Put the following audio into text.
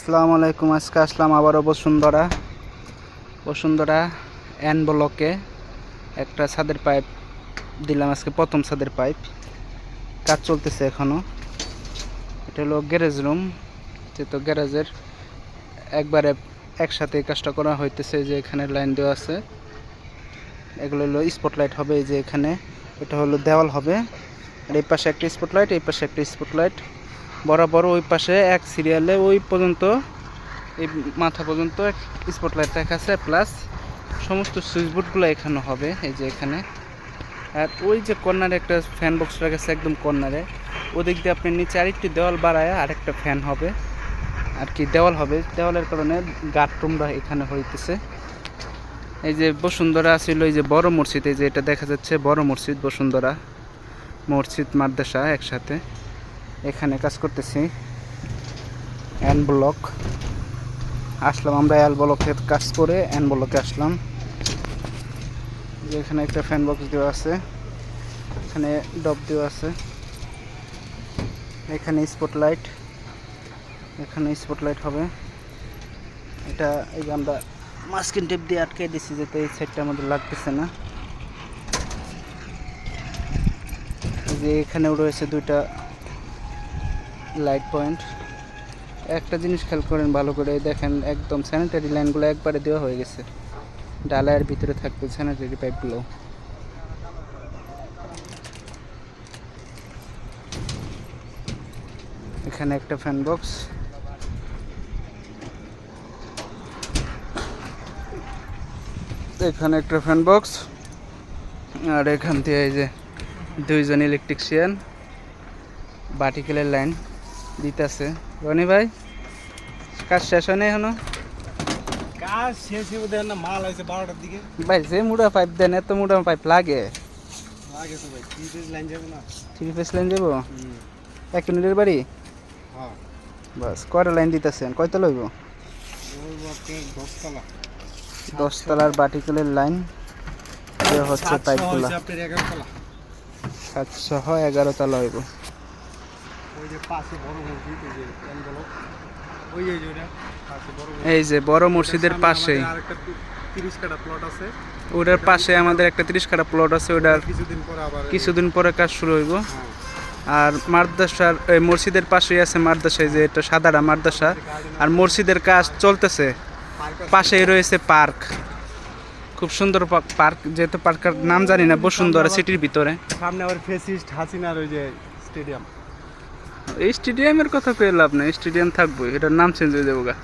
আসসালামু আলাইকুম। আজকে আসলাম আবারও বসুন্ধরা এন ব্লকে একটা ছাদের পাইপ দিলাম। আজকে প্রথম ছাদের পাইপ কাজ চলতেছে এখনও। এটা হলো গ্যারেজ রুম, যেহেতু গ্যারেজের একবারে একসাথে কাজটা করা হইতেছে। যে এখানে লাইন দেওয়া আছে, এগুলো হলো স্পটলাইট হবে। এই যে এখানে এটা হলো দেওয়াল হবে, আর এই পাশে একটা স্পটলাইট, এই পাশে একটা স্পটলাইট, বরাবর ওই পাশে এক সিরিয়ালে ওই পর্যন্ত, এই মাথা পর্যন্ত স্পটলাইট রাখা আছে, প্লাস সমস্ত সুইচ বোর্ডগুলো এখানে হবে। এই যে এখানে, আর ওই যে কর্নারে একটা ফ্যান বক্স রাখা আছে একদম কর্নারে, ওদিক দিয়ে আপনি নিচে আরেকটি দেওয়াল বাড়ায় আরেকটা ফ্যান হবে আর কি, দেওয়াল হবে। দেওয়ালের কারণে গাটরুমরা এখানে হইতেছে। এই যে বসুন্ধরা ছিল, এই যে বড় মসজিদ, এই যে এটা দেখা যাচ্ছে বড় মসজিদ, বসুন্ধরা মসজিদ মাদ্রাসা একসাথে। এখানে কাজ করতেছি এন ব্লক। আসলাম আমরা এল ব্লকের কাজ করে এন ব্লকে আসলাম। যে এখানে একটা ফ্যান বক্স দেওয়া আছে, এখানে ডব দেওয়া আছে, এখানে স্পটলাইট, এখানে স্পটলাইট হবে। এটা এই যে আমরা মাস্কিন টেপ দিয়ে আটকে দিচ্ছি, যাতে এই সাইডটা আমাদের লাগতেছে না। এই যে এখানেও রয়েছে দুইটা লাইট পয়েন্ট। একটা জিনিস খেয়াল করেন ভালো করে, দেখেন একদম স্যানিটারি লাইনগুলো একবারে দেওয়া হয়ে গেছে। ডালায়ের ভিতরে থাকবে স্যানিটারি পাইপগুলো। এখানে একটা ফ্যান বক্স, এখানে একটা ফ্যান বক্স, আর এখান থেকে এই যে দুইজন ইলেকট্রিশিয়ান ভার্টিক্যালের লাইন দিতেছে। রনি ভাই, কাজ শেষ হয় না এখনো? কাজ শেষ হবে, দেখেন না মাল আছে 12টার দিকে। ভাই যে মুড়া পাইপ দেন, এত মুড়া পাইপ লাগে? লাগে তো ভাই, 3 ফেজ লাইন যাবে না? 3 ফেজ লাইন যাবো? 1 ইউনিটের বাড়ি? হ্যাঁ। বাস কয়টা লাইন দিতেছেন, কয়টা লইব? 10 তলা। 10 তলার ভার্টিক্যালের লাইন দেওয়া হচ্ছে পাইপগুলো। 711 তলা হইব। ওই যে পাশে বড় মসজিদ, এই যে এন ব্লক, ওই যে ওটা পাশে বড় মসজিদ। এই যে বড় মসজিদের পাশেই আরেকটা 30 কাঠা প্লট আছে, ওটার পাশে আমাদের একটা 30 কাঠা প্লট আছে। ওটার কিছুদিন পরে কাজ শুরু হইব। আর মাদ্রাসার এই মসজিদের পাশেই আছে মাদ্রাসায়, যে এটা সাদারা মাদ্রাসা, আর মসজিদের কাজ চলতেছে। পাশেই রয়েছে পার্ক, খুব সুন্দর পার্ক, যেহেতু পার্কের নাম জানি না, বসুন্ধরা সিটির ভিতরে। সামনে আবার ফেসিস্ট হাসিনার ওই যে স্টেডিয়াম। এই স্টেডিয়ামের কথা কয়ে লাভ নেই, স্টেডিয়াম থাকবো, এটার নাম চেঞ্জ হয়ে যাবো গা।